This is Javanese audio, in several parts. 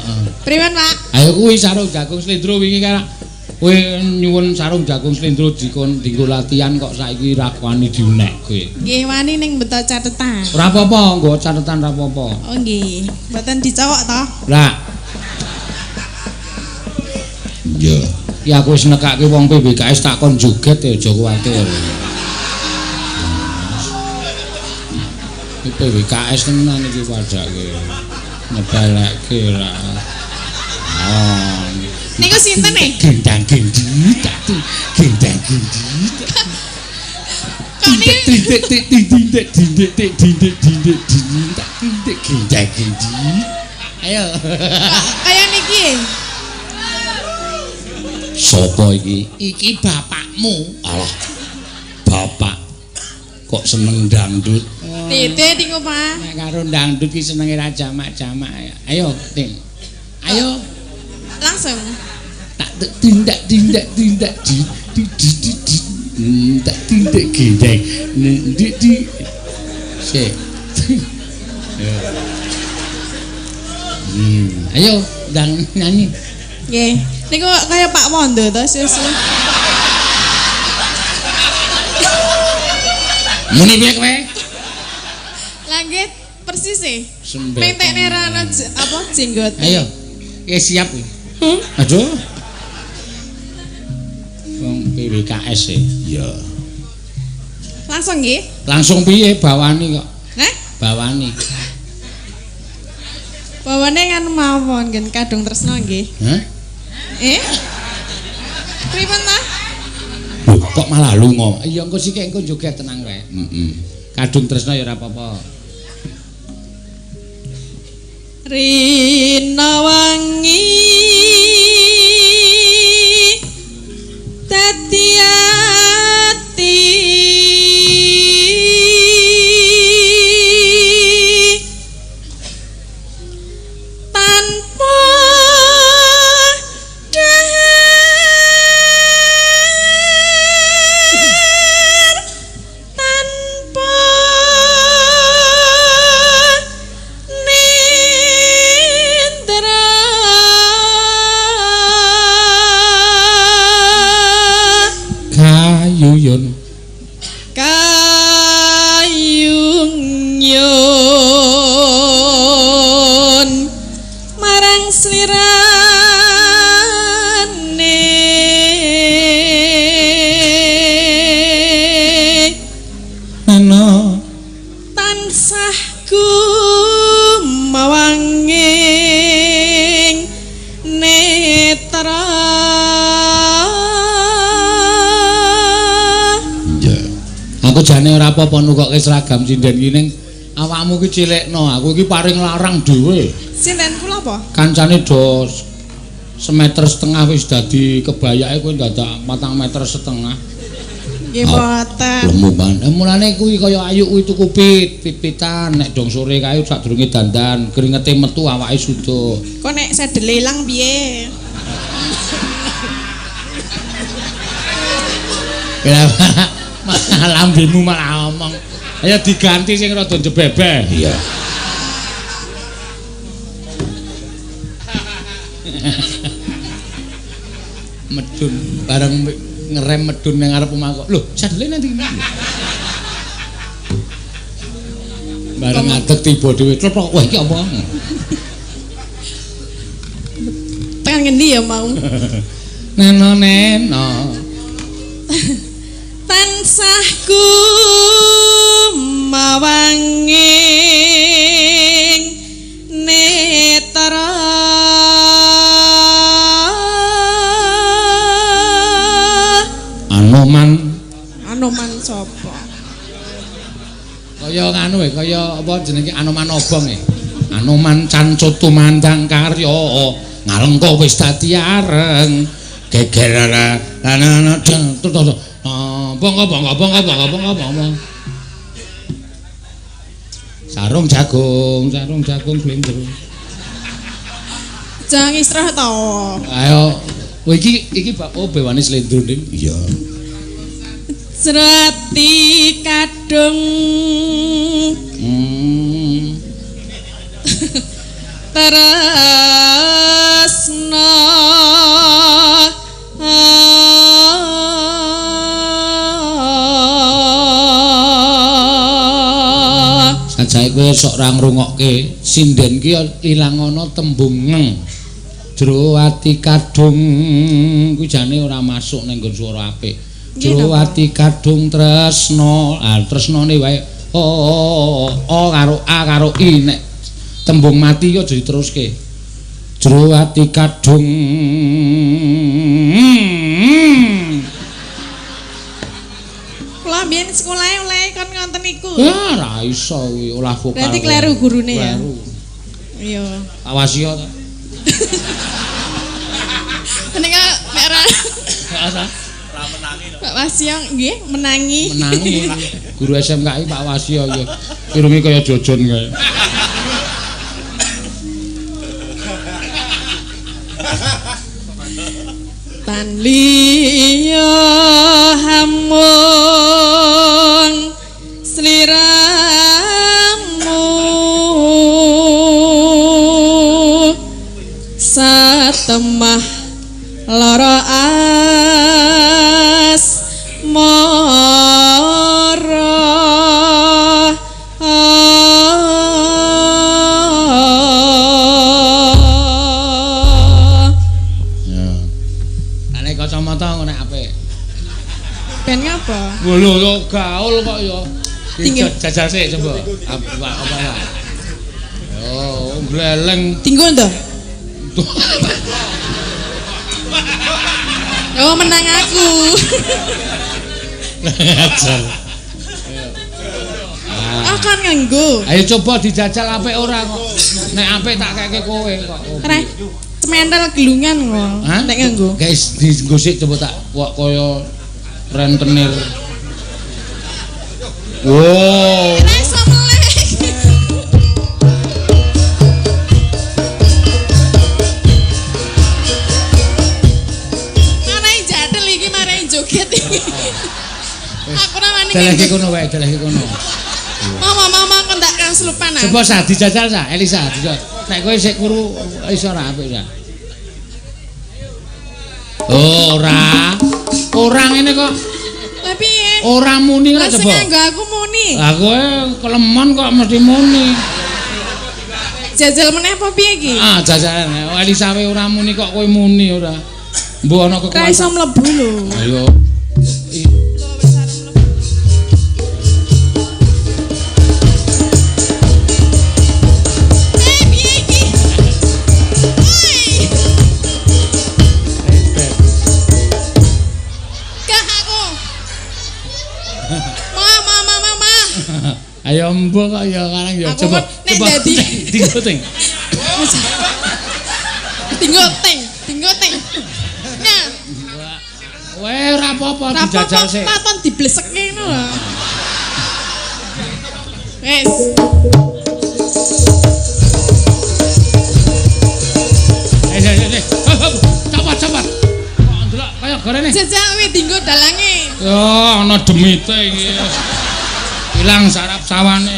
Heeh. Pripun, Pak? Ayo kuwi sarung jagung slendro wingi kan. Kowe nyuwun sarung jagung slendro dikon dinggo latihan kok saiki ra wani diunek kowe. Nggih wani ning beto catetan. Ora apa-apa, nggo catetan ra apa-apa. Oh nggih, mboten dicowok to? Lah. Iya. Ki aku wis nekake wong PBKS tak kon joget ya aja kuwatir. Iki PBKS tenan iki padake. Ngebalekke ra. Oh. Niku sinten e? Gendang gendi tatu. Gendang gendi. Kok niki ayo. Kaya niki. Sopo iki? Iki bapakmu. Alah. Bapak kok seneng dangdut. Titik niku, Pak. Nek karo dangdut ki senenge ra jamak-jamak. Ayo, Ting. Ayo. Langsung. Tak tindak tindak tindak di tak tindak gendeng. Di. Sik. Ayo, dang nyanyi. Nggih. Niku kaya Pak Wondo to, susu. Muni piye kowe? Langgit persis e. Sembek. Pentekne ra ana apa jenggot. Ayo. Siap iki. Aduh. Wong PWKS e. Iya. Langsung nggih. Langsung piye bawani kok? Heh? Bawani. Bawane kan mawon ngen kadung tresno nggih. Hah? Pripun ta? Loh, kok malah lunga? Iya engko sik engko joget tenang wae. Kadung tresno ya ora apa-apa. Rina wangi dadi ati tanpa Yuyun kayung yun marang slirane ana tansah kumawanging netra. Aku jane ora apa-apa nukokke seragam sinden ki ning awakmu ki cilikno. Aku iki paring larang dhewe. Sinten kula apa? Kancane do semeter setengah wis dadi kebayake kowe dadak 4 meter setengah. Nggih mboten. Lemu banget. Mulane kuwi kaya ayu kuwi tuku pit-pitan nek dong sore kae sadurunge dandan, keringete metu awake sudo. Kok nek sedele ilang piye? Lambemu malah ngomong. Ayo diganti sing rada jebebeh. Iya. Medun bareng ngerem medun nang ngarep omah kok. Lho, sadele nanti ngene. Bareng ngadeg tiba dhewe clothok. Wah, iki apa? Tekan ngendi ya mau? Neno. Tansah kumawanging netra Anoman sapa? Kaya nganu kaya apa jenenge Anoman obong Anoman cancut tumandang karya ngalengka wis dadi areng geger ana bongko. Sarung jagung blender. Jangan istirahat to. Ayo, iki bewane slendro ning. Iya. Serati kadung. Terus kowe sok ra ngrungokke sinden ki ilang ana tembung ngeng. Jero ati kadung kuwi jane ora masuk ning nggon swara apik. Jero ati kadung tresno. Ah tresnane wae o karo a karo i nek tembung mati yo aja diteruske. Jero ati kadung Kula mbiyen sekolahe oleh kon ngonten iku. Ya ora iso kuwi olah vokal. Berarti kleru gurune ya. Iya. Awasio ta. Nek ora Pak Wasio nggih menangi. Menangi. Guru SMKI Pak Wasio ya. Irunge kaya jojon kae. Tan liya hamun sliramu satemah lara asmara kacamata ngono apik. Ben ngapa? Lho yo gaul kok yo. Tinggal jajal sik coba. Apa ya? Yo gleleng. Tinggo to? Oh menang aku. Jajal. Akan nganggo. Ayo coba dijajal apik ora kok. Nek apik tak keke kowe kok. Cementel gelungan kok. Nek nganggo. Guys, dienggo sik coba tak kaya rentenir. Wow. Iso melek. Marai jadel iki marai joget iki. Aku ora wani. Deleke kono wae, deleke kono. Mama kan tak kaslupan. Coba sa dijajal sa, Elisa, dijajal. Nek kowe sik kuru iso ora apik ya. Ora ngene kok. Lah piye? Ora muni ora coba. Sing aku muni. Lah kowe kelemon kok mesti muni. Jajal meneh apa piye iki? Ah, jajalan. Elisa we ora muni kok kowe muni ora. Mbok ana kekuatan. Ra iso mlebu lho. Ayo. Ayo mbok kok ya karang ya coba dadi tinggo ting. Tinggo ting. Nah. Weh ora apa-apa dijajal sik. Paton diblesekne ngono lho. Wes. Cepat. Kok ndelok kaya gorene. Jajal kuwi tinggo dalange. Ya ana demite iki. Ilang sarap sawane.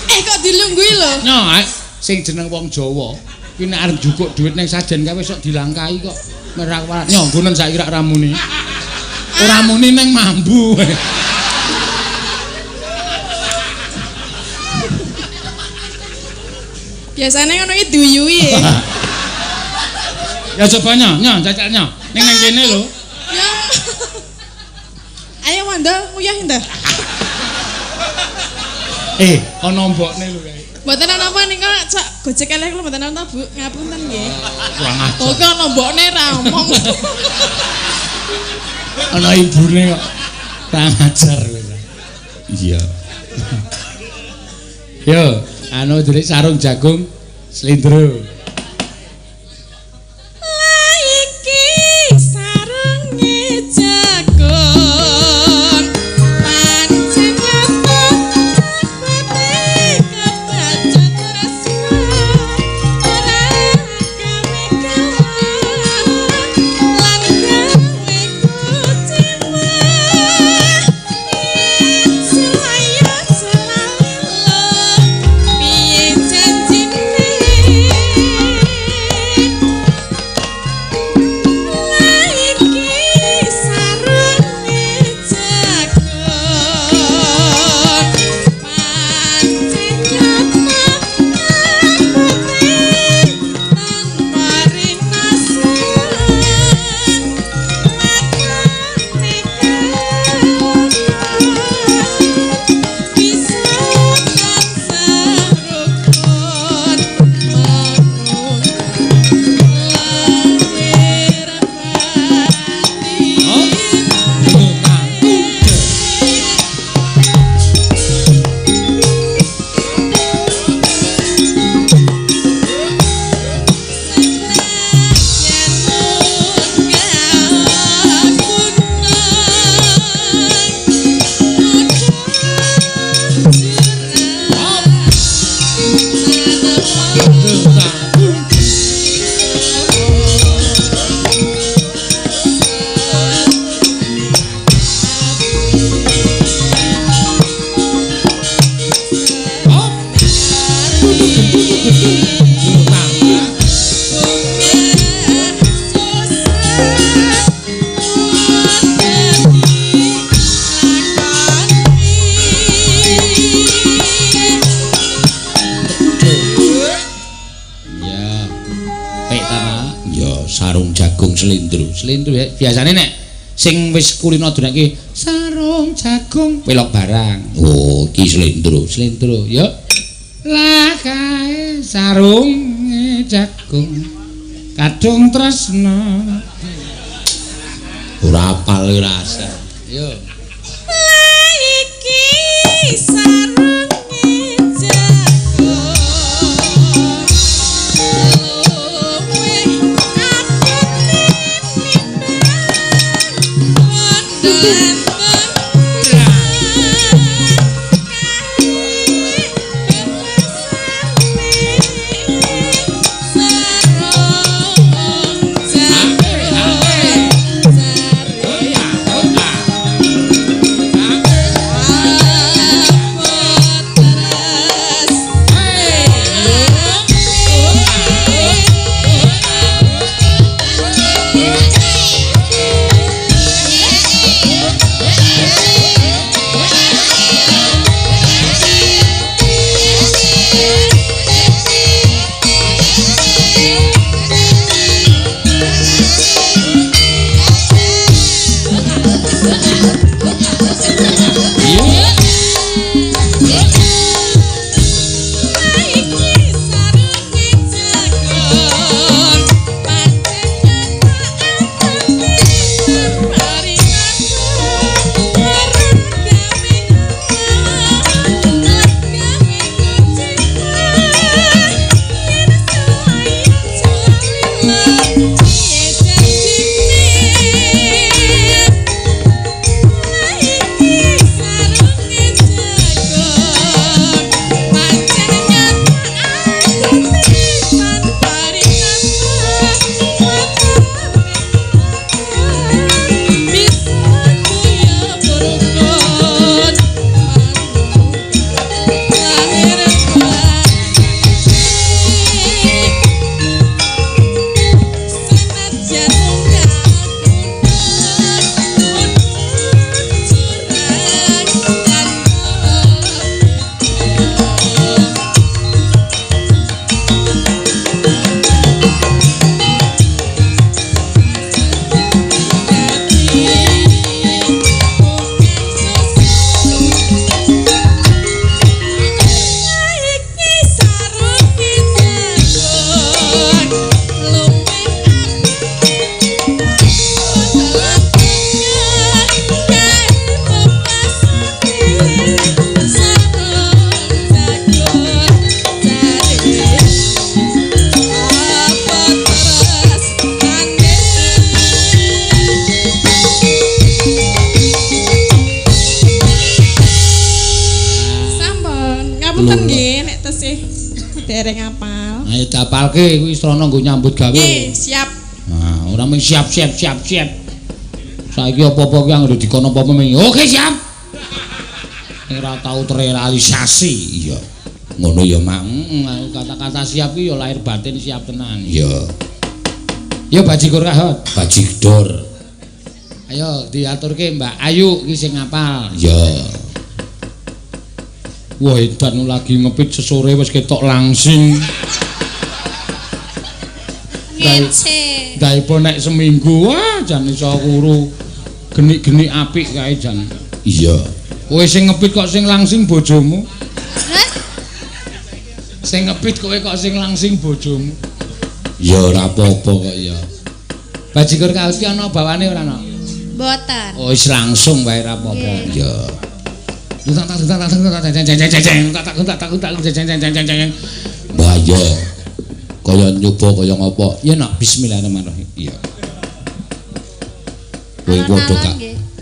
Kok dilunggui lho. Nyo, sing jeneng wong Jawa, ki nek arep jukuk dhuwit ning sajen kae wis sok dilangkai kok. Merak-merak. Nyo, nggonen saiki rak ramuni. Ora muni ning mambu. Biasane ngono iki duyui. Ya coba nyo, jajal nyo. Ning kene lho. Ya. Ayo Wanda, nguyah ndak? Ana mbokne lho kae. Mboten ana apa nika sak gojek elek lho mboten ana Bu, ngapunten nggih. Kurang ajar. Kok ana mbokne ra omong. Ana ibune kok. Kurang ajar kowe. Iya. Yo, anu jadi sarung jagung slendro. Pek ta, Pak? Ya, sarung jagung slendro. Slendro ya biasane nek sing wis kulino dunake sarung jagung pelok barang. Oh, iki slendro. Slendro ya. Lah kae sarung jagung kadung tresna. Ora apal ora asal. Yo. Lah iki sarung jagung. dereng apal. Ayo dapalke kuwi srana nggo nyambut gawe. Nggih, siap. Nah, ora mung siap. Saiki apa-apa kuwi anggere dikono apa ming. Oke, siap. Ora tau terrealisasi. Iya. Ngono ya, Mak. Kata-kata siap iki ya lahir batin siap tenan. Iya. Ya bajigur kahot. Bajigdor. Ayo diaturke Mbak Ayu iki sing ngapal. Ya. Wah, edan lagi ngepit sesore wis ketok langsing. Ngece. Daipo nek seminggu wah jan iso kuru. Genik-genik apik kae jan. Iya. Kowe sing ngepit kok sing langsing bojomu? Hah? Sing ngepit kowe kok sing langsing bojomu? Ya ora apa-apa kok ya. Bajigur kaos ki ana bawane ora ana? Mboten. Oh wis langsung wae ora apa-apa. Ya. Mbah ya. Kaya nyoba kaya ngopo? Ya nak bismillahirrahmanirrahim. Iya. Kowe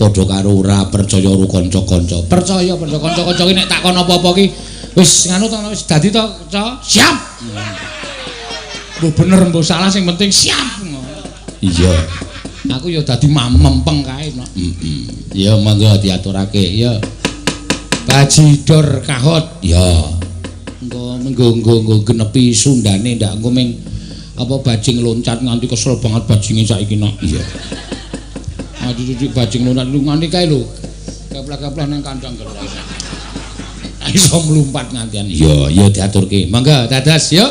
padha karo ora percaya karo kanca-kanca. Percaya kanca-kanca ki nek takon apa-apa ki wis nganu to wis dadi to, siap. Mbok bener mbok salah sing penting siap. Iya. Aku ya dadi mempeng kae no. Ya monggo diaturake ya. Bajidor kahot ya. Engko genepi sundane ndak engko ming apa bajing loncat nganti kesel banget bajinge saiki nok. Iya. Aduh bajing loncat lu nganti kae lho. Gaplak-gaplak nang kandang karo. Iso mlumpat ngantian. Iya, ya diaturke. Monggo dadas yuk.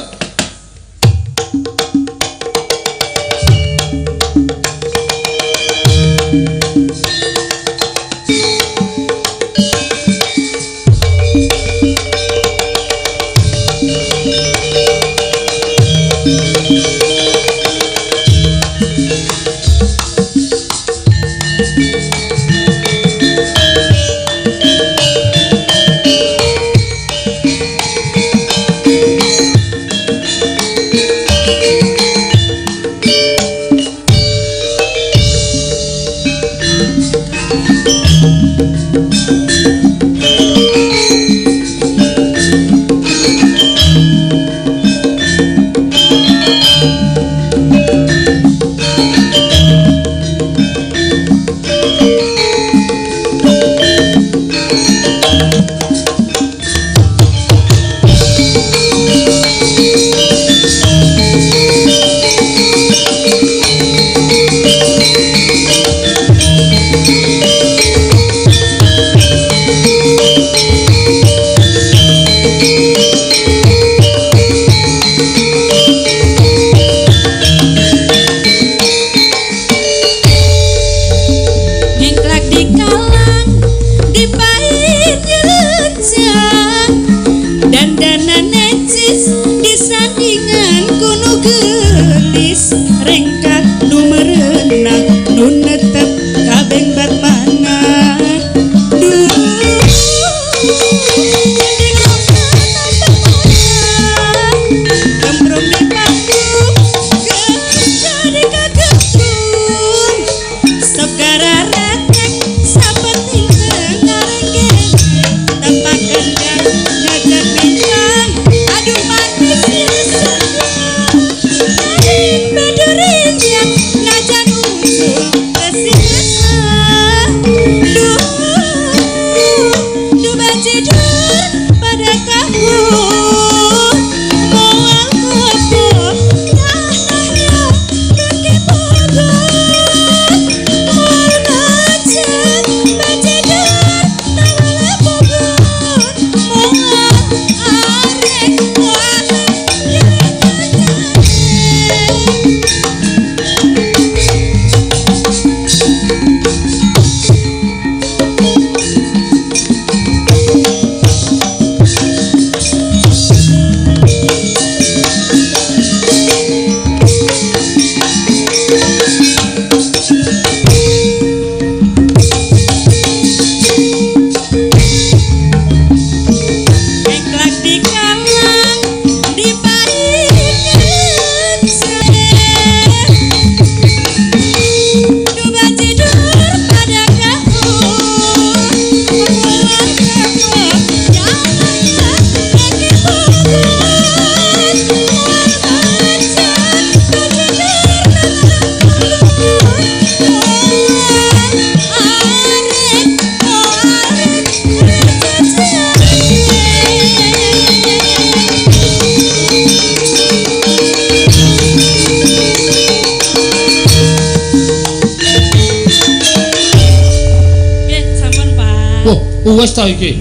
Wes ta iki.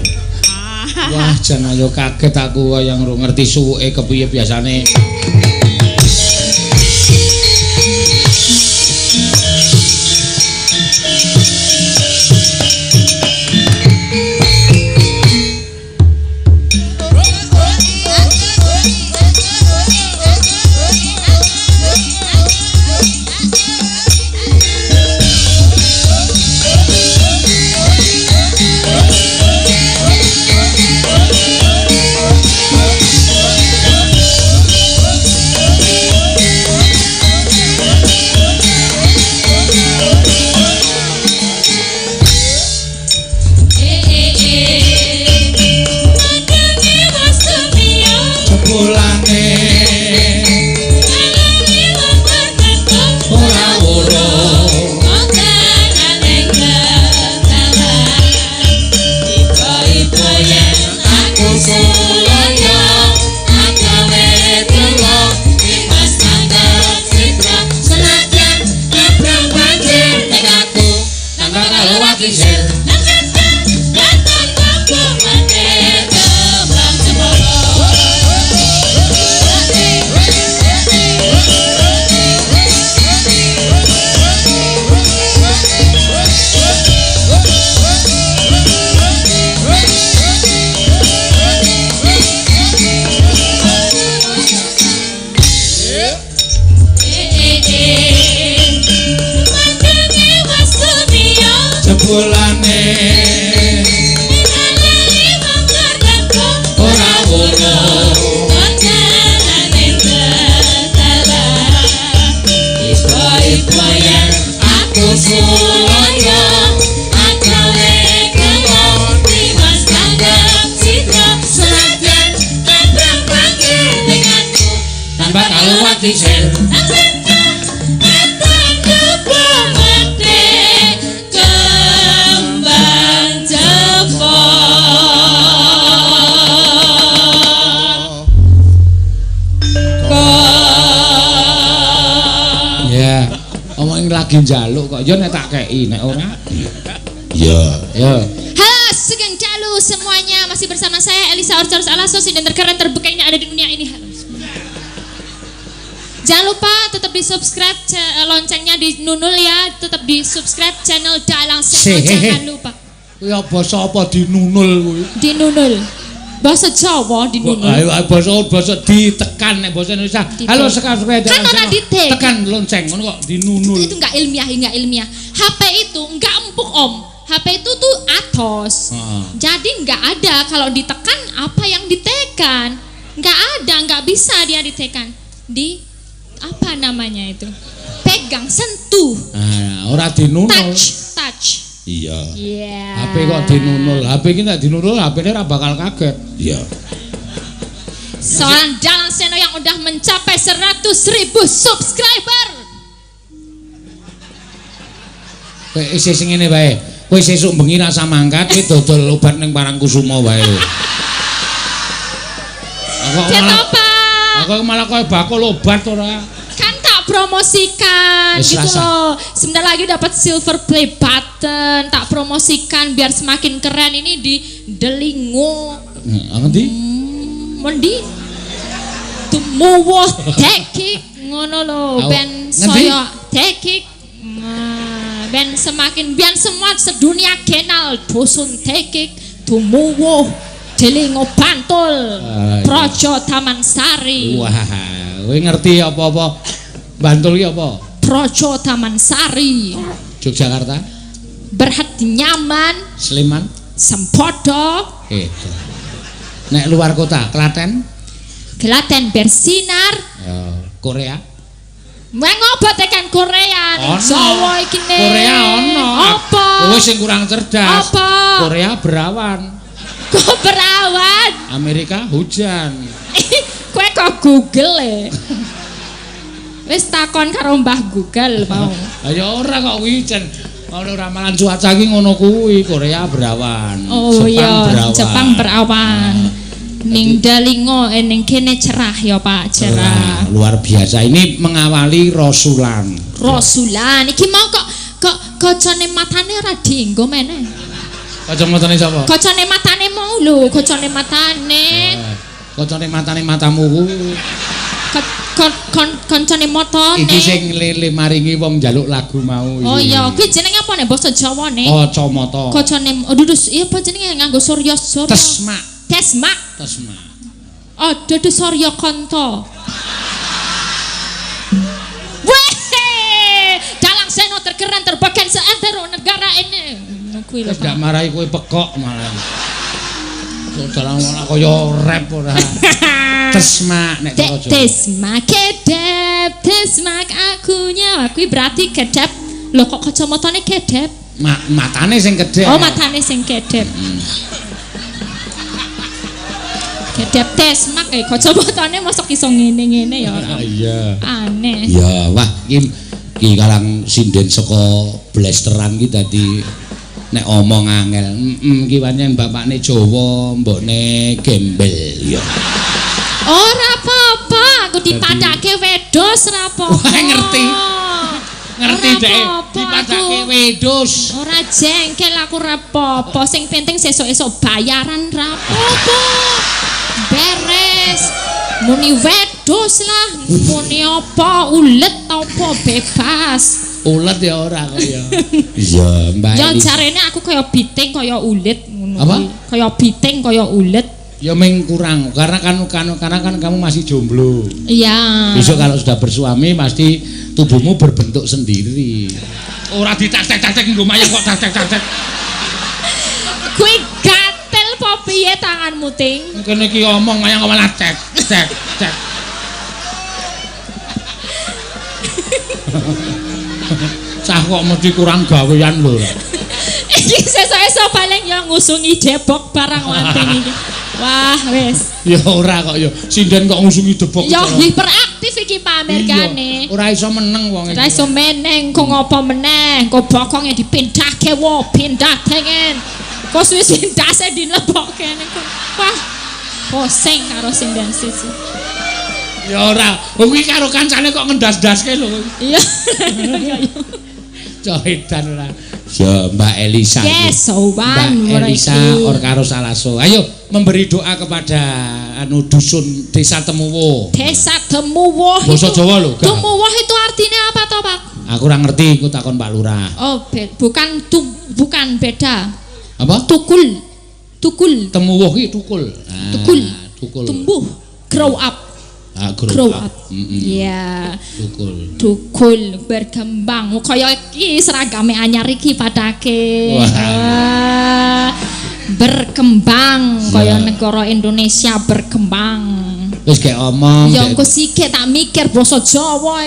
Wah, jan ayo kaget aku yang ngerti suwuke kepiye biasane. Njaluk kok yo nek tak kei nek ora. Iya. Ya. Halo, Sugeng Dalu semuanya, masih bersama saya Elisa Orchard Alaso, dan terkeren terbekanya ada di dunia ini. Halo. Jangan lupa tetap di-subscribe loncengnya di Nunul ya, tetap di-subscribe channel Dalang Seno, jangan lupa. Kuwi basa apa di Nunul kuwi? Di Nunul. Bahasa Jawa di Nunul. Ayo basa ditekan nek basa Indonesia. Halo sekarang kan ora ditek. Tekan lonceng ngono kok di Nunul. Itu enggak ilmiah. HP itu enggak empuk Om. HP itu tuh atos. Jadi enggak ada kalau ditekan apa yang ditekan. Enggak ada, enggak bisa dia ditekan. Di apa namanya itu? Pegang, sentuh. Ora di Nunul. Touch. Iya. HP kok dinunul. HP iki nek dinunul HP-ne ora bakal kaget. Iya. Seorang Dalang Seno yang udah mencapai 100.000 subscriber. Kowe isih sing ngene wae. Kowe sesuk bengi nak samangkat kowe dodol obat ning Parangkusumo wae. Aku malah kowe bakul obat ora. Promosikan gitu loh. Sebentar lagi dapat silver play button, tak promosikan biar semakin keren ini di Delingo. Ngendi? Mendi. Tumuwuh dekik ngono lho ben saya tekik ben semakin biar semua sedunia kenal dusun tekik tumuwuh Delingo Bantul Projo Taman Sari. Wah kowe ngerti apa-apa Bantul ki apa? Projo Taman Sari Yogyakarta berhati nyaman Sleman Sempodo nek luar kota Klaten bersinar Korea ngopo tekan Korea Jawa iki Korea ono apa kowe sing kurang cerdas apa Korea berawan kok berawan Amerika hujan kowe kok Google wis takon karo Mbah Google mau ayo ora kok hujan ono ramalan cuaca iki ngono kuwi Korea berawan Jepang berawan ning Dalingo ning kene cerah ya Pak cerah luar biasa ini mengawali Rasulan iki mau kok kocone matane ora dienggo meneh kacamatane sapa kocone matane mau lho kocone matane matamu koncone motone iki sing maringi wong njaluk lagu mau oh iya kuwi jenenge apa nek basa Jawane kacamata kocone dudus iya apa jenenge nganggo surya Tesmak. Oh, Dodo Surya Kanto. Weh, dalang seno terkeren terbagian seantero negara ini. Kuwi lho. Tidak marahi kowe pekok malah. Dalang ora kaya rap ora. Tesmak nek cara Jawa. Tesmak akunya. Kuwi berarti kedep. Lho kok kacamatane kedep? Matane sing kedep. Oh, matane sing kedep. Kedep Tesmak kacamatane mosok iso ngene-ngene ya. Iya. Aneh. Ya, wah iki kalang sinden saka blasteran ki dadi nek omong angel. Iki pancen bapakne Jawa, mbokne gembel ya. Ora apa-apa, aku dipadake wedhus ra apa-apa. Wah, ngerti dek dipadake wedhus. Ora jengkel aku ra apa-apa, sing penting sesuk-esuk bayaran ra apa-apa. Beres muni wedhus lah muni apa ulet apa bebas ulet ya ora kaya iya mbak ya jarene aku kaya biting kaya ulet ngono apa kaya biting kaya ulet ya meng kurang karena kan kamu masih jomblo iya besok kalau sudah bersuami pasti tubuhmu berbentuk sendiri ora ditek-tek nggo mayang kok tek-tek kuwi apa piye tanganmu ting? Kene iki omong mayang malah cek. Cah kok mesti kurang gawean lho. Iki sesuk-esuk paling ya ngusungi Depok barang wanting iki. Wah, wis. Ya ora kok ya. Sinden kok ngusungi Depok. Ya hiperaktif iki pamerkane. Ora iso meneng wong iki. Ora iso meneng kok ngopo meneh? Kok bokonge dipindahke wo, pindah tengen. Kok wis ndase dilebokke kene kok. Wah. Pusing karo sinden siji. Ya ora, kuwi karo kancane kok ngendas-ndaske lho. Iya. Coedan ora. Ya Mbak Elisa. Yes, Mbak Elisa or karo Salaso. Ayo memberi doa kepada dusun Desa Temuwuh. Desa Temuwuh. Basa Jawa lho. Temuwuh itu artinya apa toh, Pak? Aku ora ngerti, aku takon Pak Lurah. Oh, bukan beda. Apa? Tukul. Temuwuh ki tukul. Tukul. Tumbuh, grow up. Grow up. Iya. Tukul berkembang. Kaya iki seragame anyar iki padake. Berkembang kaya negara Indonesia berkembang. Wis gek omong. Ya engko sik tak mikir basa Jawa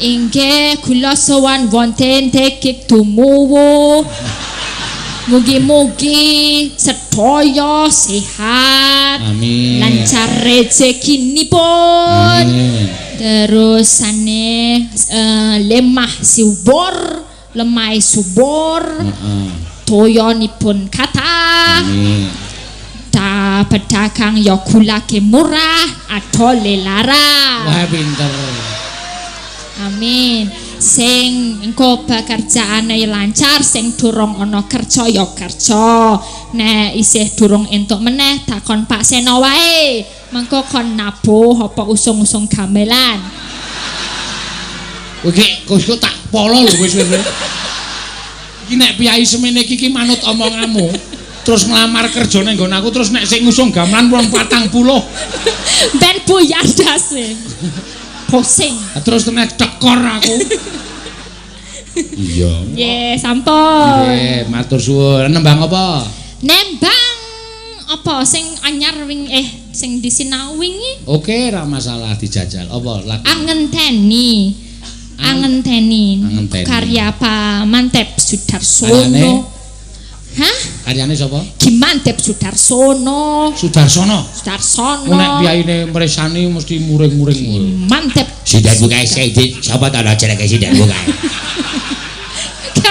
Inggih kula sowan wonten Tekik Tumuwuh. Mugi-mugi sedaya sehat. Amin. Lancar rezekinipun. Amin. Terusane lemah subur. Toyanipun kathah. Amin. Ta pedagang ya gulake murah, adole larang. Wah pinter. Amin. Sing engko pekerjaane lancar, sing durung ana kerja ya kerja. Nek isih durung entuk meneh takon Pak Seno wae. Mangko kon nabuh apa usung-usung gamelan. Iki kok tak polo lho wis. Iki nek piyai semene iki manut omonganmu. Terus ngelamar kerja ning nggon aku terus nek sing ngusung gamelan wong 40. Ben buyar dase. Pusing. Terus tenek tekor aku. Iya. Nggih, sampun. Nggih, matur suwun. Nembang apa? Nembang apa sing anyar sing disinau wingi? Oke, ra masalah dijajal. Apa lagu? Angenteni. Karya Pak Mantep Sudarsono. Hah? Karyane sapa? Ki Mantep Sudarsono. Sudarsono. Nek piyaine mresani mesti muring-muring. Mantep. Sidat bukae sik sapa ta jenenge sidat bukae.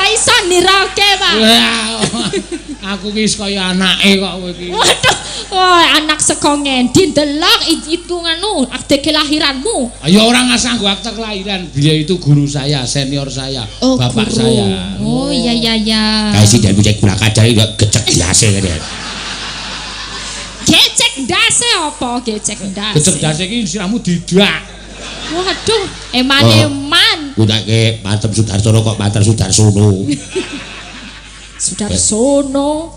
Iso niroke, Pak. Aku ki wis kaya anake kok kowe iki. Waduh, anak saka ngendi ndelok itu nganu akte kelahiranmu. Ya ora ngasah nggo akte kelahiran. Dia itu guru saya, senior saya, bapak guru. saya. Oh, iya. Kae sih dan bocah kula kadare kok gecek dase kene. Gecek dase apa gecek dase? Gecek dase iki siramu didak. Waduh, eman. Kutake Mantep Sudarsono kok Mantep Sudarsono. Sudarsono.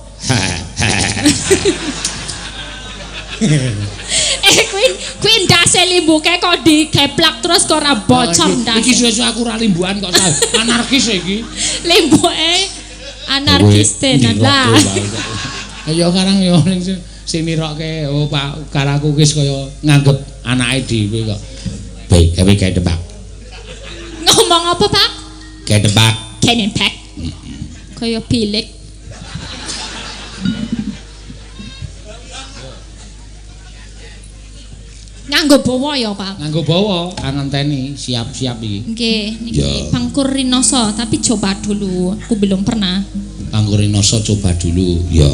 Kuwi ndase limbuke kok dikeplak terus kok ora bocor ndase. Iki suwe-suwe aku ora limbukan kok anarkis iki. Limbuke anarkis tenan lah. Ya karang ya sing nirokke Pak karaku wis kaya nganggep anake dhewe kok. Baik, kowe kae tebak. Ngomong apa, Pak? Kae tebak. Kenen pak. Kaya pilik. Nganggo bawa ya, Pak? Nganggo bawa, ngenteni siap-siap iki. Nggih, niki Pangkur Rinoso, tapi coba dulu. Aku belum pernah. Pangkur Rinoso coba dulu, ya.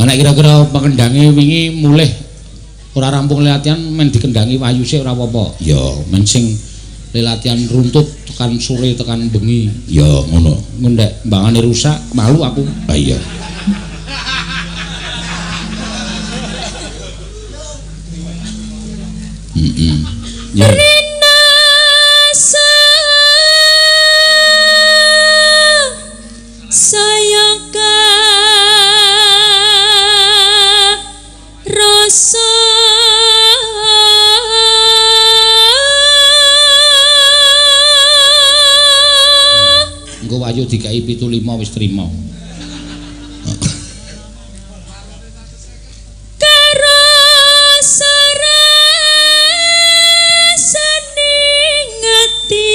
Nek kira-kira pengendange wingi mulih ora rampung latihan men dikendangi wayu sik ora apa-apa. Ya, men sing latihan runtut tekan sore tekan bengi. Ya, ngono. Nek mbangane rusak, malu aku. Ah iya. Ya. Wayu dikai 75 wis trima. Karo sarasane ngati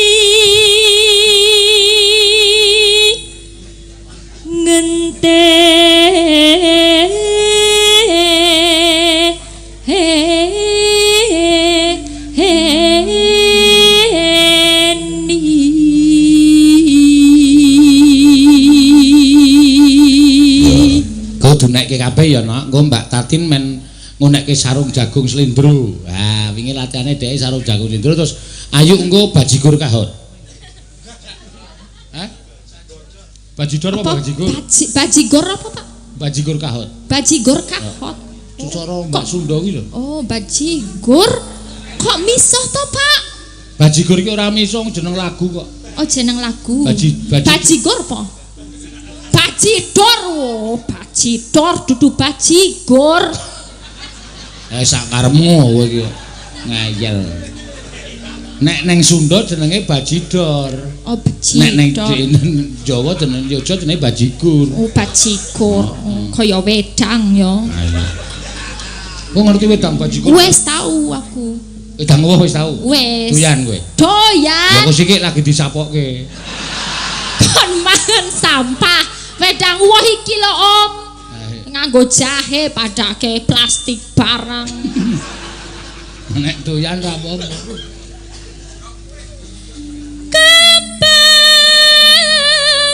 Dunekke kabeh ya nak, engko Mbak Tatin men ngonekke sarung jagung slendro. Ha, wingi latihane dhek sarung jagung slendro terus ayu engko bajigur kahot. Hah? Bajidor apa bajigur? Bajigur apa, Pak? Bajigur kahot. Bajigur kahot. Cara Mbak Sunda iki lho. Oh, bajigur. Kok misoh to, Pak? Bajigur iki ora misoh jeneng lagu kok. Oh, jeneng lagu. Bajigur apa? Bajidor, bajidor dudu bajigur. Sak karepmu kowe iki ngayel. Nek neng Sunda jenenge bajidor. Oh, bajidor. Nek neng Jawa jenenge jenenge bajigur. Oh, bajigur. Kaya wedang ya. Kok ngerti wedang bajigur? Wis tahu aku. Wedang apa wis tahu? Wis. Doyan kowe. Doyan. Ya kok sik lagi disapokke. Kon mangan sampah. Wedang woh iki lho, Om. Nganggo jahe padake plastik barang. Nek doyan ra apa-apa. Kapan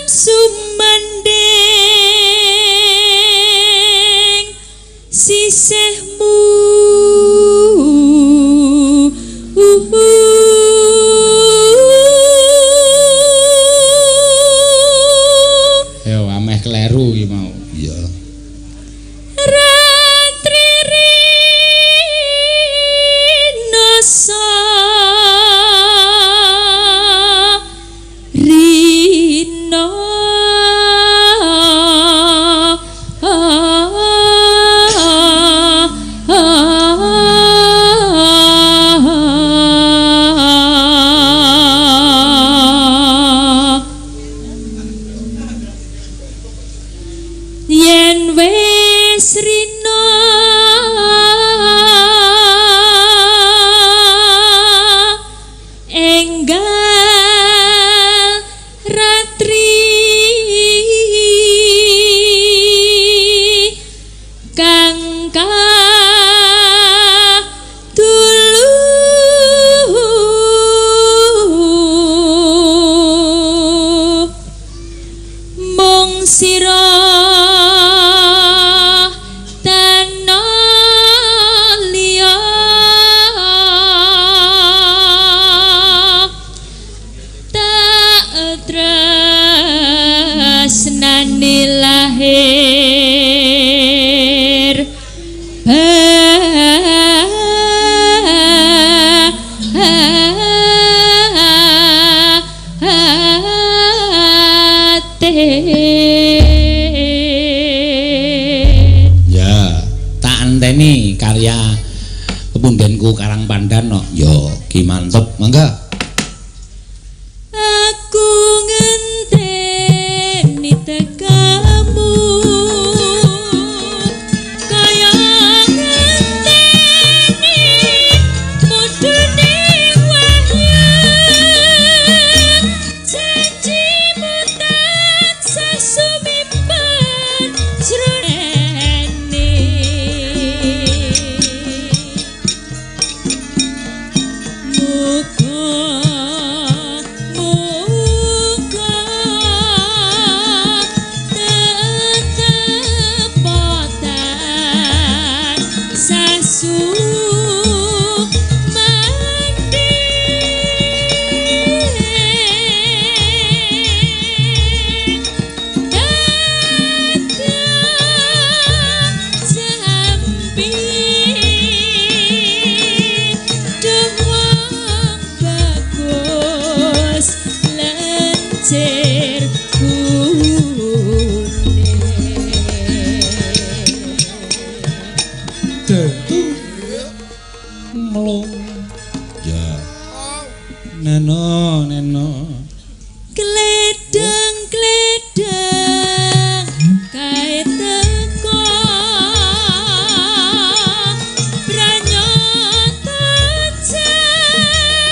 sumending sisihmu ameh kleru iki mau. Iya. Ratri Ki mantep, mangga. Aku ngenteni tekamu kaya ngenteni mudune wahyu janjimu tansah sumipen jroning Neno Gledang kae teko pranyata janjine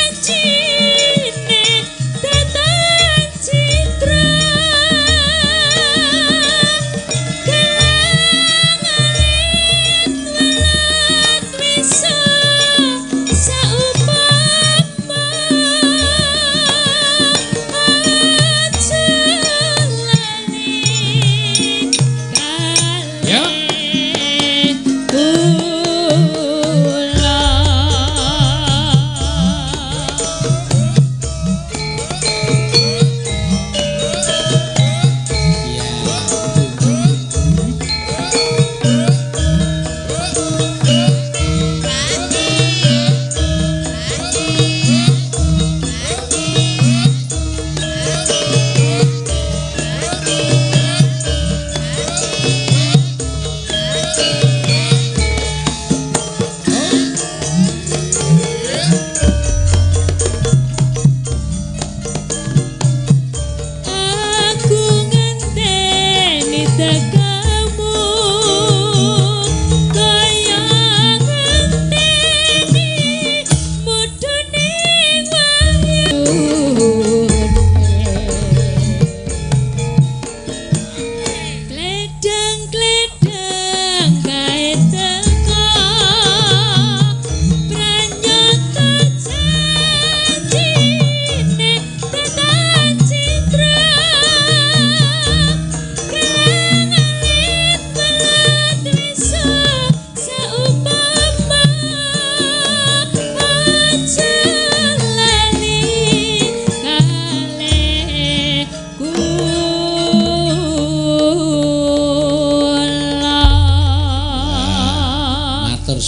datang citra kelangan welat bisa saumpama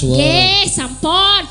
Nggih, sampun.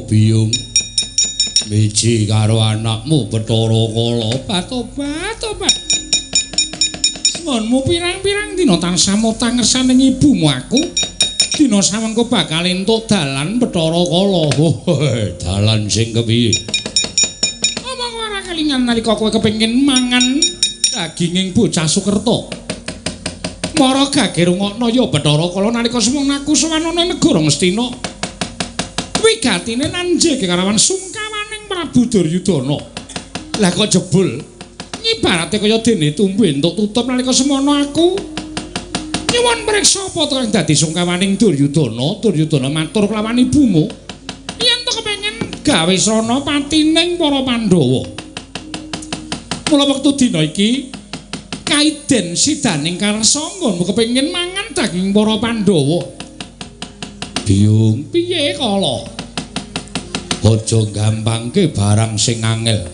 Biyung miji karo anakmu Bathara Kala patobat. Semonmu pirang-pirang dina tansah motang ngersaning ibumu aku. Dina samengko bakal entuk dalan Bathara Kala. Dalan sing kepiye? Omong ora kelingan nalika kowe kepengin mangan daginging bocah Sukerta. Mara gage rungokno ya Bathara Kala nalika semana aku sowan ana negara Ngastina. Wigatine nanjing karawan sungkawaning Prabu Duryudana. Lah kok jebul ngibarate kaya dene tumbuh entuk tutup nalika semana aku nyuwun mriksa apa to kang dadi sungkawaning Duryudana. Duryudana matur kelawan ibumu yen to kepengin gawe srana patining para Pandhawa. Mula wektu dina iki kaiden sidaning karsa nggonmu kepengin mangan daging para Pandhawa. Biyung piye kala? Aja gampangke barang sing angel.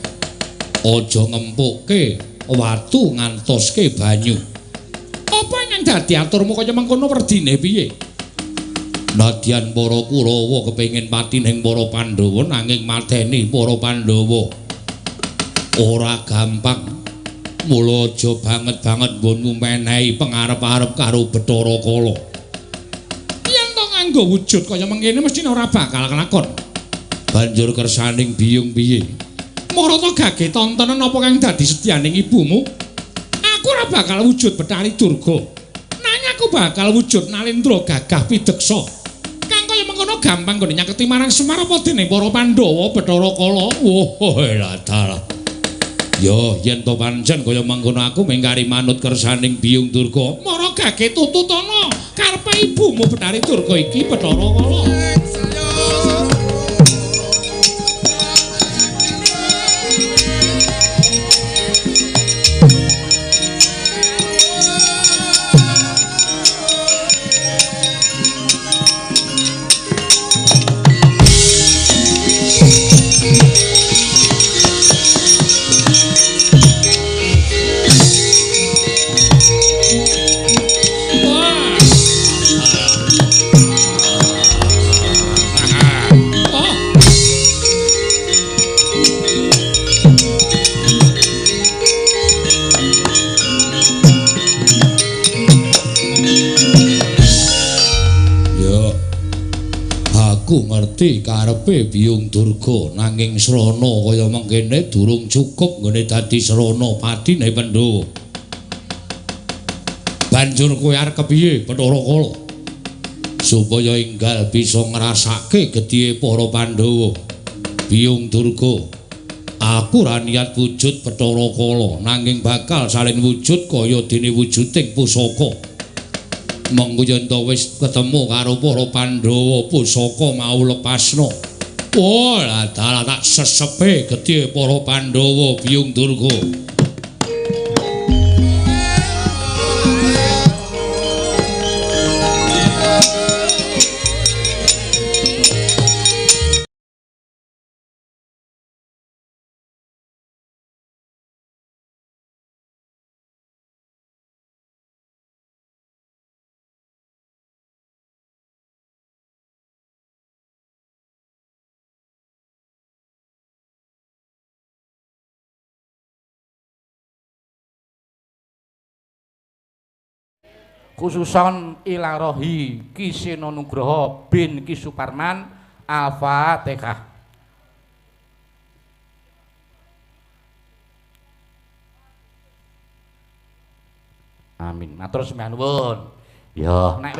Aja ngempukke watu ngantoske banyu. Apa yang dadi aturmu kaya mengkono werdine piye? Nadyan para Kurawa kepengin patining para Pandhawa nanging mateni para Pandhawa ora gampang. Mula aja banget-banget nggonmu menehi pengarep-arep karo Bathara Kala. Yen to nganggo wujud kaya mengkene mesti ora bakal kelakon. Banjur kersaning biyung piye? Marata gage tontonan apa kang dadi sedyaning ibumu? Aku ora bakal wujud Betari Durga. Nanging aku bakal wujud Nalendra gagah pideksa. Kang kaya mengkono gampang nggone nyaketi marang Semar apa dene para Pandhawa Bathara Kala. Woh, dalah. Yo, yen to pancen kaya mengkono aku mengkari manut kersaning biyung Durga. Mara gage tututana karepe ibumu Betari Durga iki Bathara Kala. Aku ngerti karepe biyung Durga nanging srana kaya mengkene durung cukup nggone dadi srana patine Pandhawa. Banjur kowe arep kepiye Bathara Kala? Supaya enggal bisa ngrasake gedhe para Pandhawa. Biyung Durga, aku ra niat wujud Bathara Kala nanging bakal salin wujud kaya dene wujuding pusaka. Mengko yen to wis ketemu karo para Pandhawa pusaka mau lepasno. Oh, lah dalah tak sesepe gedhe para Pandhawa biyung Durga. Khususon ilarohi Ki Seno Nugroho bin Ki Suparman. Al-Fatihah. Amin. Matur sembah nuwun. Ya, nek